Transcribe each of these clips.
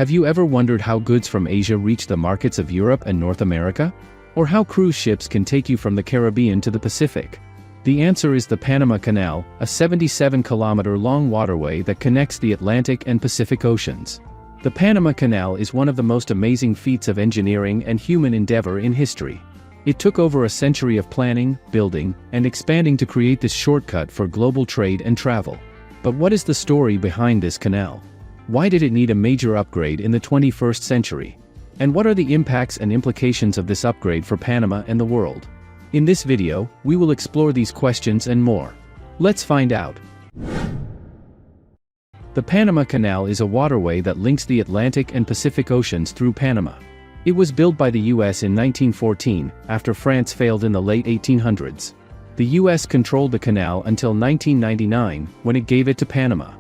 Have you ever wondered how goods from Asia reach the markets of Europe and North America? Or how cruise ships can take you from the Caribbean to the Pacific? The answer is the Panama Canal, a 77-kilometer-long waterway that connects the Atlantic and Pacific Oceans. The Panama Canal is one of the most amazing feats of engineering and human endeavor in history. It took over a century of planning, building, and expanding to create this shortcut for global trade and travel. But what is the story behind this canal? Why did it need a major upgrade in the 21st century? And what are the impacts and implications of this upgrade for Panama and the world? In this video, we will explore these questions and more. Let's find out. The Panama Canal is a waterway that links the Atlantic and Pacific Oceans through Panama. It was built by the U.S. in 1914, after France failed in the late 1800s. The U.S. controlled the canal until 1999, when it gave it to Panama.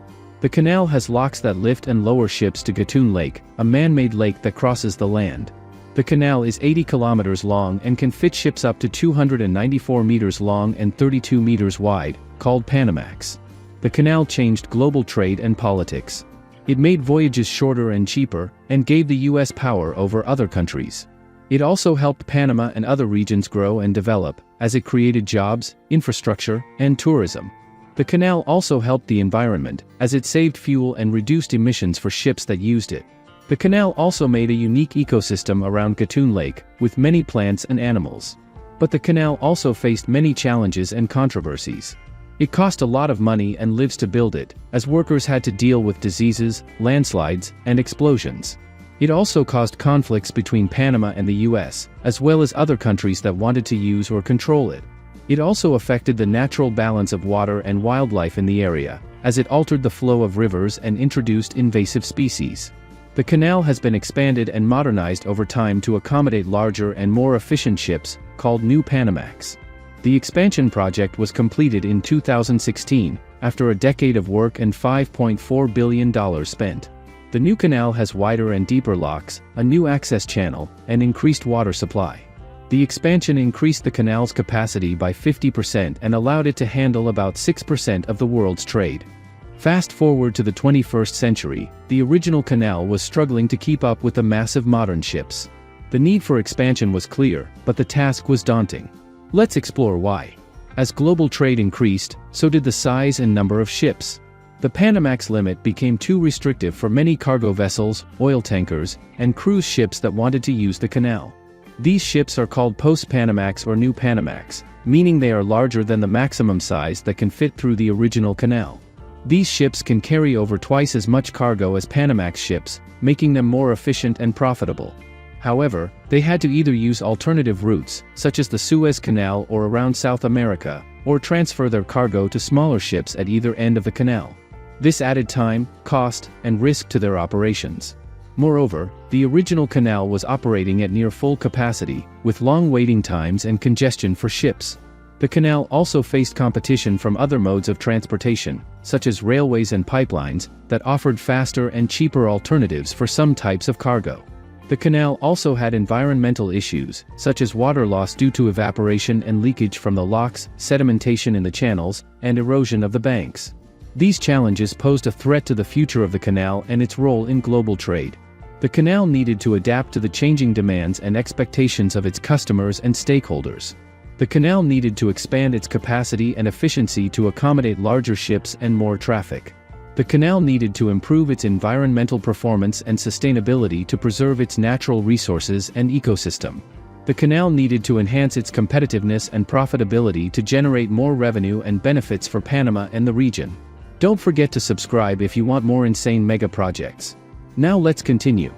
The canal has locks that lift and lower ships to Gatun Lake, a man-made lake that crosses the land. The canal is 80 kilometers long and can fit ships up to 294 meters long and 32 meters wide, called Panamax. The canal changed global trade and politics. It made voyages shorter and cheaper, and gave the U.S. power over other countries. It also helped Panama and other regions grow and develop, as it created jobs, infrastructure, and tourism. The canal also helped the environment, as it saved fuel and reduced emissions for ships that used it. The canal also made a unique ecosystem around Gatun Lake, with many plants and animals. But the canal also faced many challenges and controversies. It cost a lot of money and lives to build it, as workers had to deal with diseases, landslides, and explosions. It also caused conflicts between Panama and the U.S., as well as other countries that wanted to use or control it. It also affected the natural balance of water and wildlife in the area, as it altered the flow of rivers and introduced invasive species. The canal has been expanded and modernized over time to accommodate larger and more efficient ships, called New Panamax. The expansion project was completed in 2016, after a decade of work and $5.4 billion spent. The new canal has wider and deeper locks, a new access channel, and increased water supply. The expansion increased the canal's capacity by 50% and allowed it to handle about 6% of the world's trade. Fast forward to the 21st century, the original canal was struggling to keep up with the massive modern ships. The need for expansion was clear, but the task was daunting. Let's explore why. As global trade increased, so did the size and number of ships. The Panamax limit became too restrictive for many cargo vessels, oil tankers, and cruise ships that wanted to use the canal. These ships are called post-Panamax or New Panamax, meaning they are larger than the maximum size that can fit through the original canal. These ships can carry over twice as much cargo as Panamax ships, making them more efficient and profitable. However, they had to either use alternative routes, such as the Suez Canal or around South America, or transfer their cargo to smaller ships at either end of the canal. This added time, cost, and risk to their operations. Moreover, the original canal was operating at near full capacity, with long waiting times and congestion for ships. The canal also faced competition from other modes of transportation, such as railways and pipelines, that offered faster and cheaper alternatives for some types of cargo. The canal also had environmental issues, such as water loss due to evaporation and leakage from the locks, sedimentation in the channels, and erosion of the banks. These challenges posed a threat to the future of the canal and its role in global trade. The canal needed to adapt to the changing demands and expectations of its customers and stakeholders. The canal needed to expand its capacity and efficiency to accommodate larger ships and more traffic. The canal needed to improve its environmental performance and sustainability to preserve its natural resources and ecosystem. The canal needed to enhance its competitiveness and profitability to generate more revenue and benefits for Panama and the region. Don't forget to subscribe if you want more insane mega projects. Now let's continue.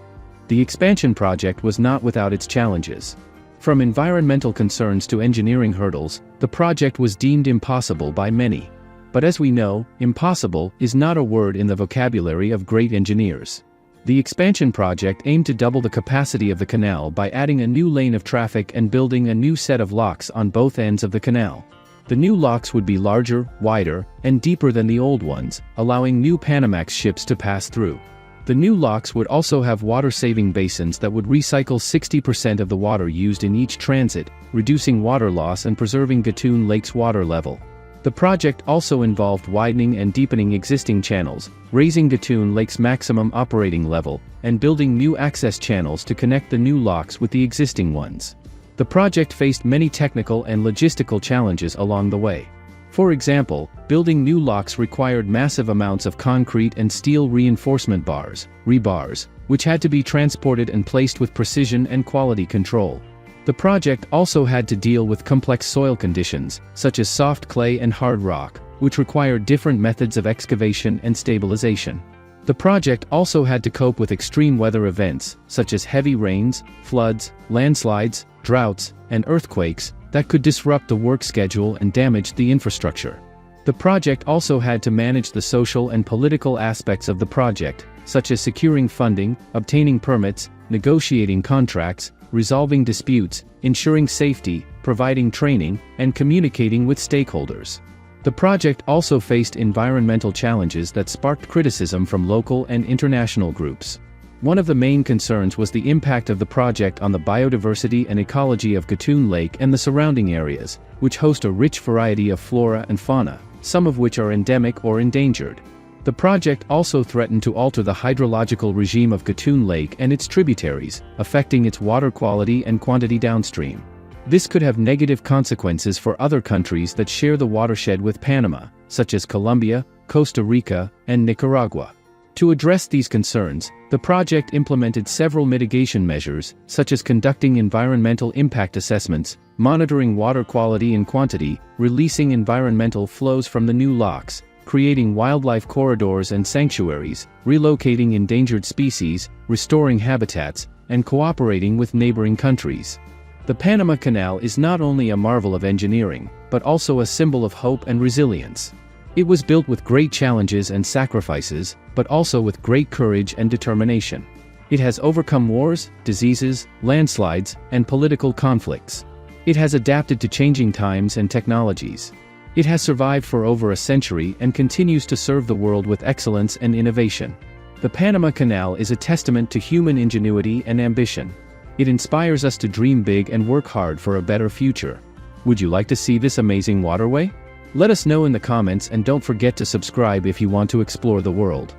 The expansion project was not without its challenges. From environmental concerns to engineering hurdles, the project was deemed impossible by many. But as we know, impossible is not a word in the vocabulary of great engineers. The expansion project aimed to double the capacity of the canal by adding a new lane of traffic and building a new set of locks on both ends of the canal. The new locks would be larger, wider, and deeper than the old ones, allowing new Panamax ships to pass through. The new locks would also have water-saving basins that would recycle 60% of the water used in each transit, reducing water loss and preserving Gatun Lake's water level. The project also involved widening and deepening existing channels, raising Gatun Lake's maximum operating level, and building new access channels to connect the new locks with the existing ones. The project faced many technical and logistical challenges along the way. For example, building new locks required massive amounts of concrete and steel reinforcement bars, rebars, which had to be transported and placed with precision and quality control. The project also had to deal with complex soil conditions, such as soft clay and hard rock, which required different methods of excavation and stabilization. The project also had to cope with extreme weather events, such as heavy rains, floods, landslides, droughts, and earthquakes, that could disrupt the work schedule and damage the infrastructure. The project also had to manage the social and political aspects of the project, such as securing funding, obtaining permits, negotiating contracts, resolving disputes, ensuring safety, providing training, and communicating with stakeholders. The project also faced environmental challenges that sparked criticism from local and international groups. One of the main concerns was the impact of the project on the biodiversity and ecology of Gatun Lake and the surrounding areas, which host a rich variety of flora and fauna, some of which are endemic or endangered. The project also threatened to alter the hydrological regime of Gatun Lake and its tributaries, affecting its water quality and quantity downstream. This could have negative consequences for other countries that share the watershed with Panama, such as Colombia, Costa Rica, and Nicaragua. To address these concerns, the project implemented several mitigation measures, such as conducting environmental impact assessments, monitoring water quality and quantity, releasing environmental flows from the new locks, creating wildlife corridors and sanctuaries, relocating endangered species, restoring habitats, and cooperating with neighboring countries. The Panama Canal is not only a marvel of engineering, but also a symbol of hope and resilience. It was built with great challenges and sacrifices, but also with great courage and determination. It has overcome wars, diseases, landslides, and political conflicts. It has adapted to changing times and technologies. It has survived for over a century and continues to serve the world with excellence and innovation. The Panama Canal is a testament to human ingenuity and ambition. It inspires us to dream big and work hard for a better future. Would you like to see this amazing waterway? Let us know in the comments and don't forget to subscribe if you want to explore the world.